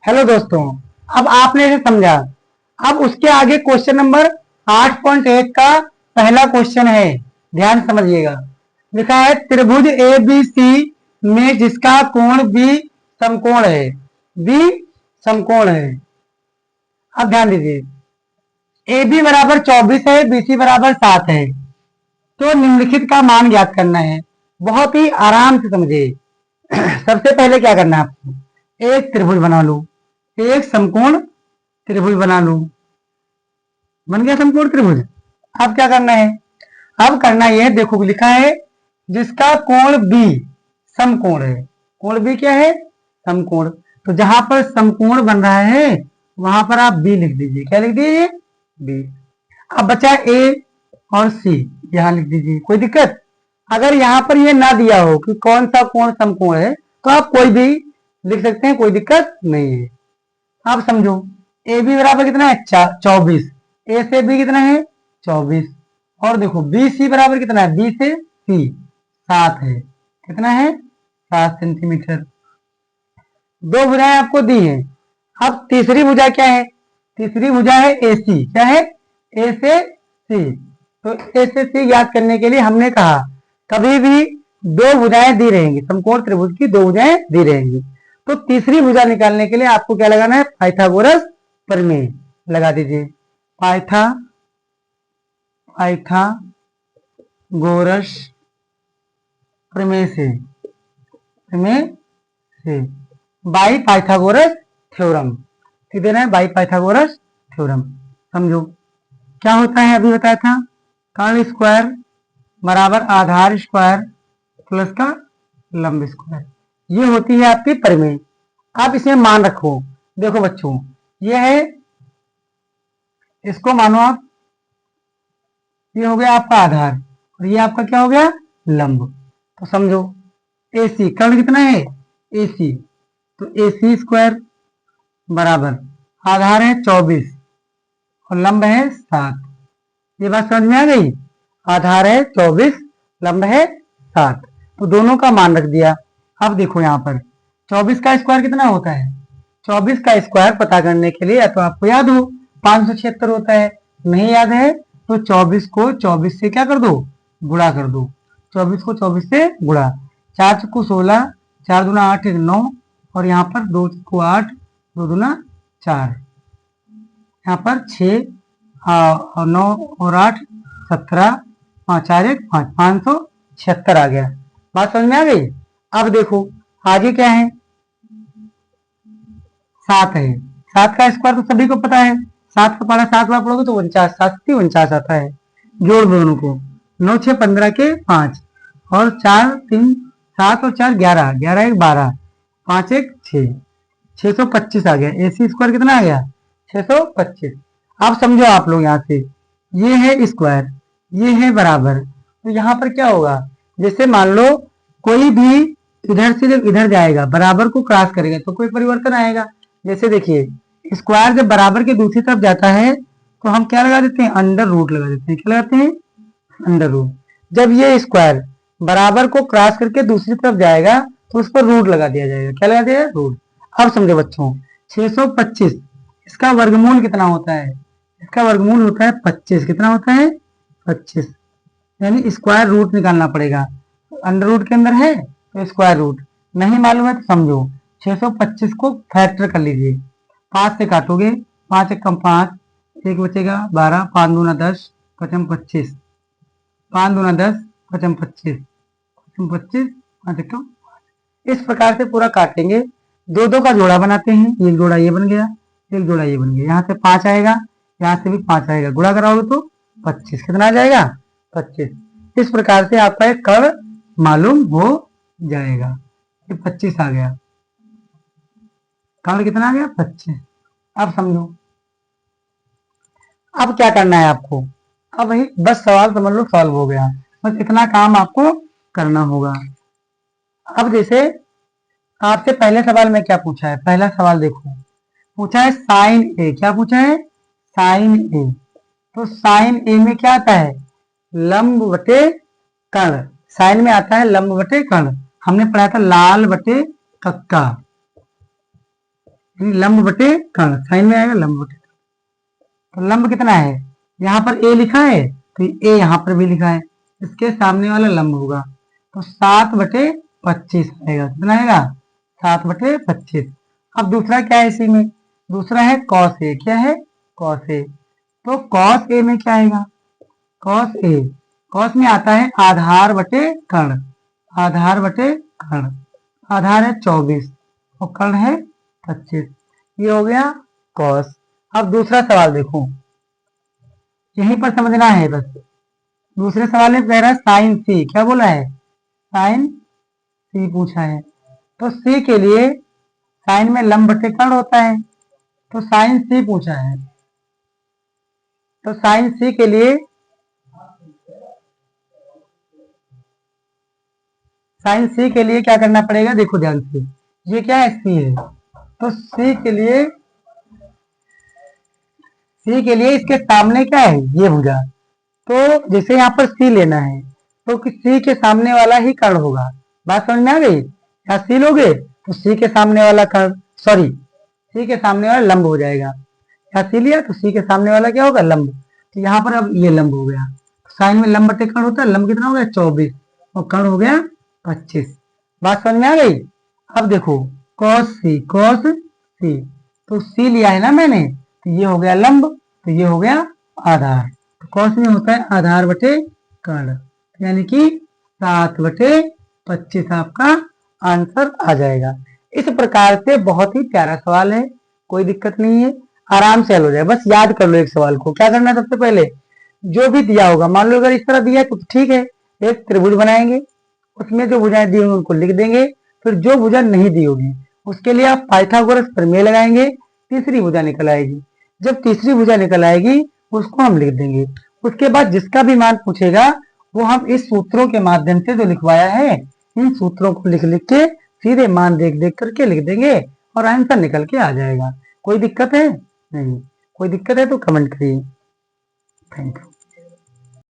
Hello दोस्तों, अब आपने इसे समझा। अब उसके आगे क्वेश्चन नंबर 8.1 का पहला क्वेश्चन है, ध्यान समझिएगा। लिखा है त्रिभुज ए बी सी में जिसका कोण बी समकोण है। बी समकोण है। अब ध्यान दीजिए, ए बी बराबर 24 है, बी सी बराबर 7 है। तो निम्नलिखित का मान ज्ञात करना है। बहुत ही आराम से समझिए। सबसे पहले क्या करना है आपको, एक त्रिभुज बना लो, एक समकोण त्रिभुज बना लो। बन गया समकोण त्रिभुज। अब क्या करना है, अब करना यह, देखो लिखा है जिसका कोण बी समकोण है। कोण बी क्या है, समकोण। तो जहां पर समकोण बन रहा है वहां पर आप बी लिख दीजिए। क्या लिख दीजिए, बी। अब बचा ए और सी, यहां लिख दीजिए। कोई दिक्कत? अगर यहां पर ये ना दिया हो कि कौन सा कोण समकोण है तो आप कोई भी लिख सकते हैं, कोई दिक्कत नहीं है। आप समझो, ए बी बराबर कितना है, 24। ए से बी कितना है, 24। और देखो बी सी बराबर कितना है, बी से सी 7 है। कितना है, 7 सेंटीमीटर। दो भुजाएं आपको दी हैं। अब तीसरी भुजा क्या है, तीसरी भुजा है ए सी। क्या है, ए से सी। तो ए से सी याद करने के लिए हमने कहा कभी भी दो भुजाएं दी रहेंगी, समकोण त्रिभुज की दो भुजाएं दी रहेंगी। तो तीसरी भुजा निकालने के लिए आपको क्या लगाना है, पाइथागोरस प्रमेय लगा दीजिए। पाइथागोरस प्रमेय से, प्रमेय से, बाई पाइथागोरस थ्योरम। ठीक देना है, बाई पाइथागोरस थ्योरम। समझो क्या होता है, अभी बताया था। कर्ण स्क्वायर बराबर आधार स्क्वायर प्लस का लंब स्क्वायर, ये होती है आपकी प्रमेय। आप इसमें मान रखो। देखो बच्चों, ये है, इसको मानो आप, ये हो गया आपका आधार और ये आपका क्या हो गया, लंब। तो समझो ए सी, कर्ण कितना है, ए सी। तो ए सी स्क्वायर बराबर आधार है 24 और लंब है 7। ये बात समझ में आ गई। आधार है 24, लंब है 7। तो दोनों का मान रख दिया। अब देखो यहाँ पर 24 का स्क्वायर कितना होता है, 24 का स्क्वायर पता करने के लिए या तो आपको याद हो 576 होता है, नहीं याद है तो 24 को 24 से क्या कर दो, गुणा कर दो। 24 को 24 से गुणा, 4 चक्कू 16, 4 दूना 8, 1 9, और यहाँ पर 2 चक्कू 8, 2 दूना 4, यहाँ पर 6 और 9 और 8 17, 5 4 1 5, 576 आ गया। बात समझ में आ गई। अब देखो आगे क्या है, 7 है। 7 का स्क्वायर तो सभी को पता है, 7 का पढ़ा 7 बार पढ़ोगे तो 49, 7 से 49 आता है। जोड़ दोनों को, 9 6 15 के 5 और 4 3 7 और 4 11, 11 1 12, 5 1 6, 625 आ गया। AC स्क्वायर कितना आ गया, 625। अब समझो आप लोग यहाँ से, ये है स्क्वायर, ये है बराबर। तो यहाँ पर क्या होगा, जैसे मान लो कोई भी इधर से जब इधर जाएगा बराबर को क्रॉस करेगा तो कोई परिवर्तन आएगा। जैसे देखिए, स्क्वायर जब बराबर के दूसरी तरफ जाता है तो हम क्या लगा देते हैं, अंडर रूट लगा देते हैं। क्या लगाते हैं, अंडर रूट। जब ये स्क्वायर बराबर को क्रॉस करके दूसरी तरफ जाएगा तो उस पर रूट लगा दिया जाएगा। क्या लगा दिया, रूट। अब समझो बच्चों, 625 इसका वर्गमूल कितना होता है, इसका वर्गमूल होता है 25। कितना होता है, 25। यानी स्क्वायर रूट निकालना पड़ेगा। अंडर रूट के अंदर है तो स्क्वायर रूट, नहीं मालूम है तो समझो 625 को फैक्टर कर लीजिए। 5 से काटोगे, 5 1 5, 1 बचेगा 12, 5 दूना 10, 5 25, 5 दूना 10, 5 25, 25, 5 1। इस प्रकार से पूरा काटेंगे। दो दो का जोड़ा बनाते हैं, एक जोड़ा ये बन गया, एक जोड़ा ये बन गया। यहाँ से 5 आएगा, यहाँ से भी 5 आएगा, गुणा कराओगे तो 25। कितना आ जाएगा, 25। इस प्रकार से आपका एक कर्ण मालूम हो जाएगा। ये 25 आ गया, कर्ण कितना आ गया, 25। अब समझो, अब क्या करना है आपको, अब वही बस सवाल समझ लो सॉल्व हो गया। बस इतना काम आपको करना होगा। अब जैसे आपसे पहले सवाल में क्या पूछा है, पहला सवाल देखो, पूछा है साइन ए। क्या पूछा है, साइन ए। तो साइन ए में क्या आता है, लंब बटे कर्ण। साइन में आता है लंब बटे कर्ण। हमने पढ़ा था लाल बटे कक्का। लंब बटे कर्ण, साइन में आएगा लंब बटे। तो लंब कितना है, यहाँ पर ए लिखा है तो ए यहाँ पर भी लिखा है, इसके सामने वाला लंब होगा तो 7/25 आएगा। कितना आएगा, 7/25। अब दूसरा क्या है इसी में, दूसरा है कॉस ए। क्या है, कॉस ए। तो कॉस ए में क्या आएगा, कॉस ए, कॉस में आता है आधार बटे कर्ण, आधार बटे कर्ण। आधार है 24 और कर्ण है 25। ये हो गया कॉस। अब दूसरा सवाल देखो, यहीं पर समझना है बस। दूसरे सवाल में कह रहा है साइन सी। क्या बोला है, साइन सी पूछा है। तो सी के लिए साइन में लंब बटे कर्ण होता है, तो साइन सी पूछा है। तो साइन सी के लिए, साइन सी के लिए क्या करना पड़ेगा, देखो ध्यान से, ये क्या है, सी है। तो सी के लिए, सी के लिए इसके सामने क्या है, ये भुजा। तो जैसे यहाँ पर सी लेना है तो सी के सामने वाला ही कर्ण होगा। बात समझ में आ गई, यहाँ सी लोगे तो सी के सामने वाला कर्ण, सॉरी सी के सामने वाला लंब हो जाएगा। यहाँ सी लिया तो सी के सामने वाला क्या होगा, लंब। तो यहाँ पर अब ये लंब हो गया। साइन में लंब बटे कर्ण होता है, लंब कितना हो गया 24 और कर्ण हो गया 25। बात समझ में आ गई। अब देखो कॉस सी, कॉस सी, तो सी लिया है ना मैंने, तो ये हो गया लंब, तो ये हो गया आधार। तो कॉस में होता है आधार बटे कर्ण, यानी कि 7/25 आपका आंसर आ जाएगा। इस प्रकार से बहुत ही प्यारा सवाल है, कोई दिक्कत नहीं है, आराम से हल हो जाए। बस याद कर लो एक सवाल को। क्या करना है, सबसे पहले जो भी दिया होगा, मान लो अगर इस तरह दिया है तो ठीक है, एक त्रिभुज बनाएंगे, उसमें जो भुजाएं दी होंगी उनको लिख देंगे। फिर जो भुजा नहीं दी होगी उसके लिए आप पाइथागोरस प्रमेय लगाएंगे, तीसरी भुजा निकल आएगी। जब तीसरी भुजा निकल आएगी उसको हम लिख देंगे। उसके बाद जिसका भी मान पूछेगा वो हम इस सूत्रों के माध्यम से जो लिखवाया है, इन सूत्रों को लिख लिख के सीधे मान देख देख करके लिख देंगे और आंसर निकल के आ जाएगा। कोई दिक्कत है नहीं, कोई दिक्कत है तो कमेंट करिए। Thank you.